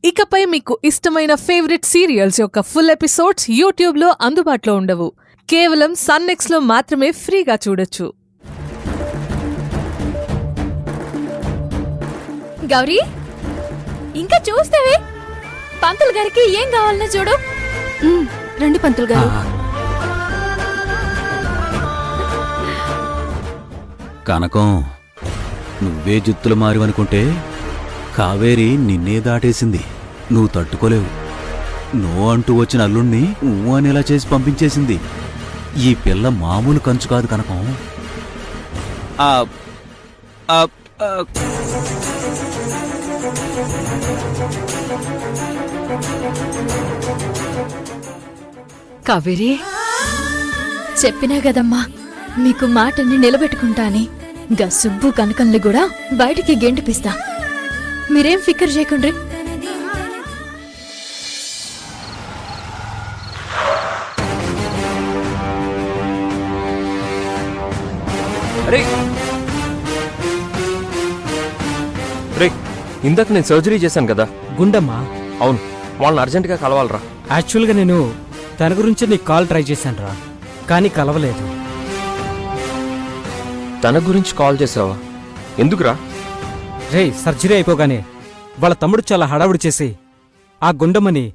ఇకపై మీకు ఇష్టమైన ఫేవరెట్ సీరియల్స్ యొక్క ఫుల్ ఎపిసోడ్స్ యూట్యూబ్లో అందుబాటులో ఉండవు. కేవలం సన్నెక్స్లో మాత్రమే ఫ్రీగా చూడొచ్చు. గౌరీ, ఇంకా చూస్తావే? పంతులు గారికి ఏం కావాలన్నా చూడు. రండి పంతులు గారు. కనకం, నువ్వే జిత్తులు మారివనుకుంటే కావేరి నిన్నే దాటేసింది. నువ్వు తట్టుకోలేవు. నో అంటూ వచ్చిన అల్లుణ్ణి నువ్వు అనేలా చేసి పంపించేసింది. ఈ పిల్ల మామూలు కంచు కాదు కనకం. కావేరి, చెప్పినా కదమ్మా మీకు మాటని నిలబెట్టుకుంటాని. గా సుబ్బు కనకంని కూడా బయటికి గెంటిపిస్తా. మీరేం ఫికర్ చేయకుండ్రి. ఇందాక నేను సర్జరీ చేశాను కదా గుండమ్మా. అవును, వాళ్ళని అర్జెంటుగా కలవాలరా. యాక్చువల్గా నేను తన గురించి నీకు కాల్ ట్రై చేశాను రా, కానీ కలవలేదు. తన గురించి కాల్ చేసావా? ఎందుకురా? రే, సర్జరీ అయిపోగానే వాళ్ళ తమ్ముడు చాలా హడావుడి చేసి ఆ గుండమ్మని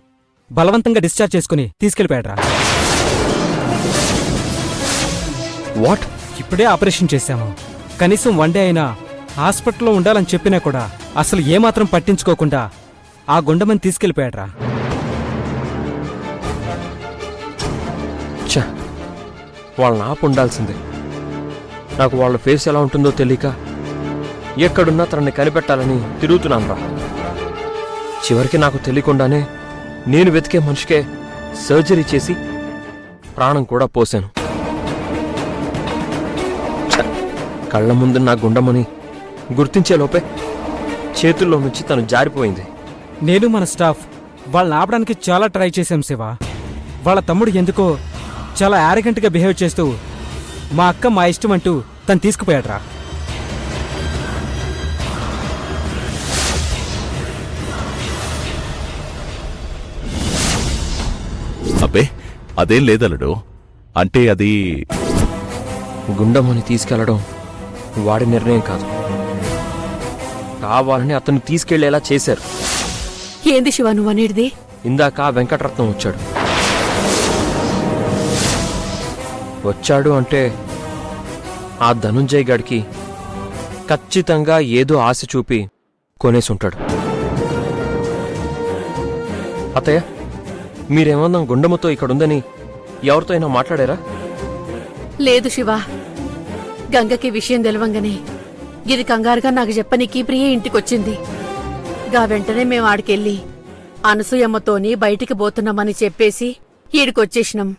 బలవంతంగా డిశ్చార్జ్ చేసుకుని తీసుకెళ్ళిపోయాడ్రా. వాట్? ఇప్పుడే ఆపరేషన్ చేశాము. కనీసం వన్ డే అయినా హాస్పిటల్లో ఉండాలని చెప్పినా కూడా అసలు ఏమాత్రం పట్టించుకోకుండా ఆ గుండమ్మని తీసుకెళ్ళిపోయాడ్రా. ఛ, వాళ్ళని ఆపు ఉండాల్సిందే. నాకు వాళ్ళ ఫేస్ ఎలా ఉంటుందో తెలియక ఎక్కడున్నా తనని కనిపెట్టాలని తిరుగుతున్నాను రా. చివరికి నాకు తెలియకుండానే నేను వెతికే మనిషికే సర్జరీ చేసి ప్రాణం కూడా పోశాను. కళ్ళ ముందు నా గుండమ్మని గుర్తించే లోపే చేతుల్లో నుంచి తను జారిపోయింది. నేను మన స్టాఫ్ వాళ్ళని ఆపడానికి చాలా ట్రై చేశాం శివ. వాళ్ళ తమ్ముడు ఎందుకో చాలా యారగెంట్గా బిహేవ్ చేస్తూ మా అక్క మా ఇష్టం అంటూ తను తీసుకుపోయాడ్రా. అబ్బే, అదేం లేదలుడు. అంటే అది గుండమ్మని తీసుకెళ్లడం వాడి నిర్ణయం కాదు, కావాలని అతను తీసుకెళ్లేలా చేశారు. ఏంది శివ నువ్వు అనేది? ఇందాక వెంకటరత్నం వచ్చాడు అంటే ఆ ధనుంజయ్ గడికి ఖచ్చితంగా ఏదో ఆశ చూపి కొనేసుంటాడు. అత్తయ్య, మీరేమన్నా గుండమ్మతో ఇక్కడుందని ఎవరితో అయినా మాట్లాడారా? లేదు శివ, గంగకి విషయం తెలవంగానే ఇది కంగారుగా నాకు చెప్పనీకి ప్రియ ఇంటికొచ్చింది. గా వెంటనే మేము ఆడికెళ్ళి అనసూయమ్మతోని బయటికి పోతున్నామని చెప్పేసి ఈడికొచ్చేసినాం.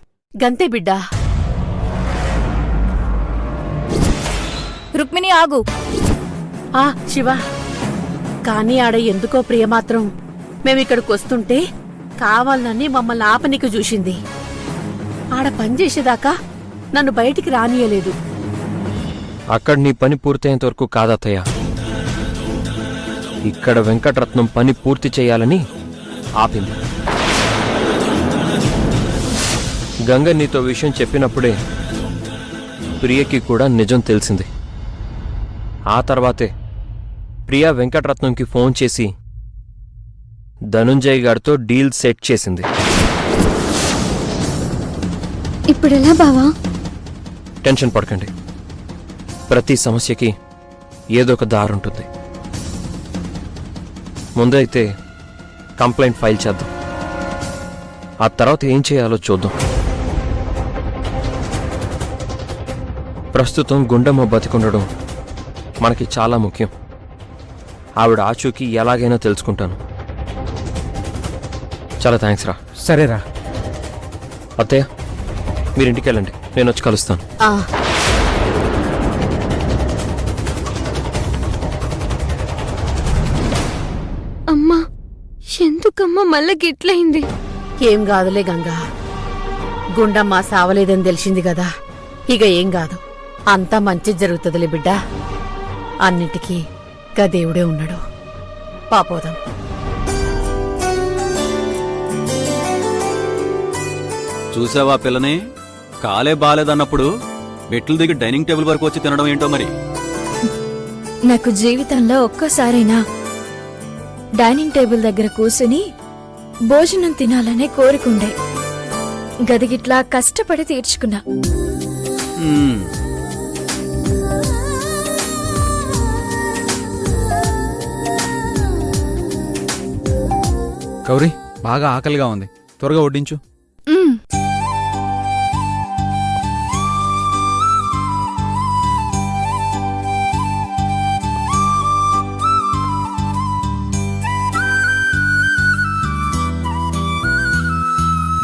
గంతే బిడ్డా. రుక్మిణి ఆగు. ఆ శివ, కానీ ఆడ ఎందుకో ప్రియ మాత్రం మేమిక్కడికొస్తుంటే కావాలని మమ్మల్ని ఆపనికి చూసింది. ఆడ పనిచేసేదాకా నన్ను బయటికి రానియలేదు. అక్కడ నీ పని పూర్తయ్యేంత వరకు కాదత్తయ్య, ఇక్కడ వెంకటరత్నం పని పూర్తి చేయాలని ఆపింది. గంగ నీతో విషయం చెప్పినప్పుడే ప్రియకి కూడా నిజం తెలిసింది. ఆ తర్వాతే ప్రియా వెంకటరత్నంకి ఫోన్ చేసి ధనుంజయ్ గారితో డీల్ సెట్ చేసింది. ఇప్పుడెలా బావా? టెన్షన్ పడకండి, ప్రతి సమస్యకి ఏదో ఒక దారుంటుంది. ముందైతే కంప్లైంట్ ఫైల్ చేద్దాం, ఆ తర్వాత ఏం చేయాలో చూద్దాం. ప్రస్తుతం గుండమ్మ బతికుండడం మనకి చాలా ముఖ్యం. ఆవిడ ఆచూకీ ఎలాగైనా తెలుసుకుంటాను. చాలా థ్యాంక్స్ రా. సరేరా అత్తయ్య, మీరింటికి వెళ్ళండి, నేను వచ్చి కలుస్తాను. అమ్మా, ఎందుకమ్మా మళ్ళా గిట్లయింది? ఏం కాదులే గంగా, గుండమ్మ సావలేదని తెలిసింది కదా, ఇక ఏం కాదు, అంతా మంచి జరుగుతుందిలే బిడ్డా. అన్నిటికీ గా దేవుడే ఉన్నాడు. పాపోదాం. చూసావా పిల్లని? కాలే బాలేదన్నప్పుడు మెట్లు దిగి డైనింగ్ టేబుల్ వరకు వచ్చి తినడం ఏంటో మరి. నాకు జీవితంలో ఒక్కసారైనా డైనింగ్ టేబుల్ దగ్గర కూర్చుని భోజనం తినాలనే కోరికుండే. గదిగిట్లా కష్టపడి తీర్చుకున్నా. మ్మ్. గౌరీ బాగా ఆకలిగా ఉంది, త్వరగా వడ్డించు. మ్మ్.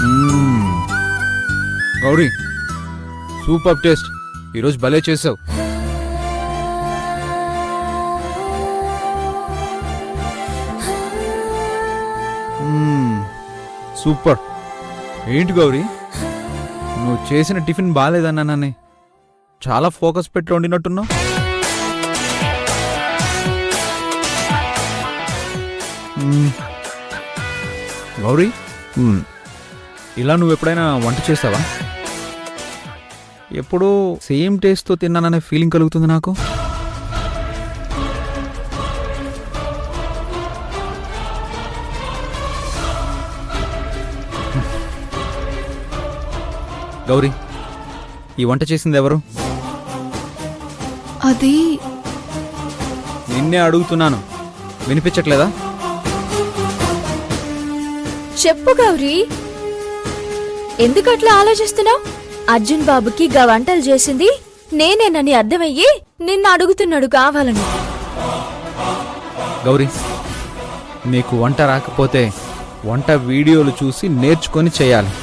మ్మ్. గౌరీ సూపర్ టేస్ట్, ఈరోజు భలే చేసావు. సూపర్. ఏంటి గౌరీ, నువ్వు చేసిన టిఫిన్ బాగాలేదన్నానని చాలా ఫోకస్ పెట్టి వండినట్టున్నావు. గౌరీ, ఇలా నువ్వు ఎప్పుడైనా వంట చేస్తావా? ఎప్పుడూ సేమ్ టేస్ట్తో తిన్నాననే ఫీలింగ్ కలుగుతుంది నాకు. గౌరీ, ఈ వంట చేసింది ఎవరు? అది నిన్నే అడుగుతున్నాను, వినిపించట్లేదా? చెప్పు గౌరీ, ఎందుకట్లా ఆలోచిస్తున్నావు? అర్జున్ బాబుకి గా వంటలు చేసింది నేనేనని అర్థమయ్యి నిన్ను అడుగుతున్నాడు కావాలని. గౌరీ, నీకు వంట రాకపోతే వంట వీడియోలు చూసి నేర్చుకొని చేయాలి,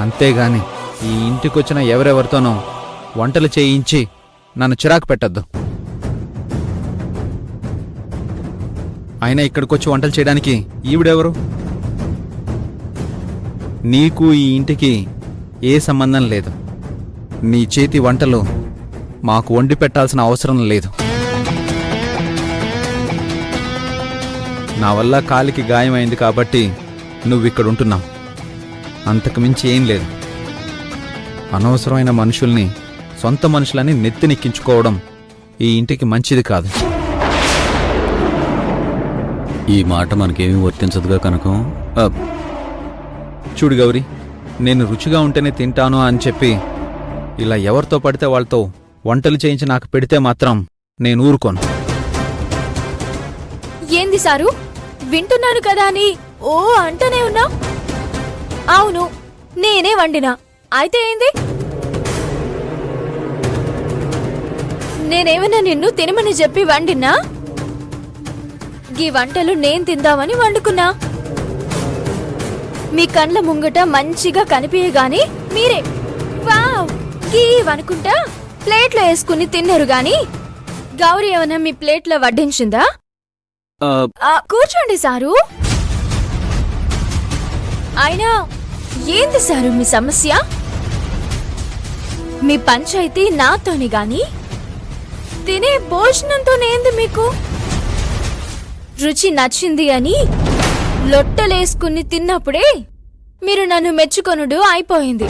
అంతేగాని ఈ ఇంటికొచ్చిన ఎవరెవరితోనో వంటలు చేయించి నన్ను చిరాకు పెట్టద్దు. అయినా ఇక్కడికొచ్చి వంటలు చేయడానికి ఈవిడెవరు? నీకు ఈ ఇంటికి ఏ సంబంధం లేదు. నీ చేతి వంటలు మాకు వండి పెట్టాల్సిన అవసరం లేదు. నా వల్ల కాలికి గాయమైంది కాబట్టి నువ్విక్కడుంటున్నావు, అంతకుమించి ఏం లేదు. అనవసరమైన మనుషుల్ని సొంత మనుషులని నెత్తినెక్కించుకోవడం ఈ ఇంటికి మంచిది కాదు. ఈ మాట మనకేమీ వర్తించదుగా కనకం. చూడు గౌరీ, నేను రుచిగా ఉంటేనే తింటాను అని చెప్పి ఇలా ఎవరితో పడితే వాళ్ళతో వంటలు చేయించి నాకు పెడితే మాత్రం నేను ఊరుకోను. ఏంది సారు, వింటున్నాను కదా అని ఓ అంటనే ఉన్నా? అవును, నేనే వండినా. అయితే ఏంది? నేనేమన్నా నిన్ను తినమని చెప్పి వండినా? గీ వంటలు నేను తిందామని వండుకున్నా. మీ కండ్ల ముంగట మంచిగా కనిపించగాని మీరే వావ్ గీ వనుకుంటా ప్లేట్లో వేసుకుని తిన్నారు గాని గౌరీ ఏమన్నా మీ ప్లేట్లో వడ్డించిందా? కూర్చోండి సారు. అయినా ఏంది సారు మీ సమస్య? మీ పంచాయితీ నాతోని గాని తినే భోజనంతోనేంది మీకు? రుచి నచ్చింది అని లొట్టలేసుకుని తిన్నప్పుడే మీరు నన్ను మెచ్చుకొనుడు అయిపోయింది.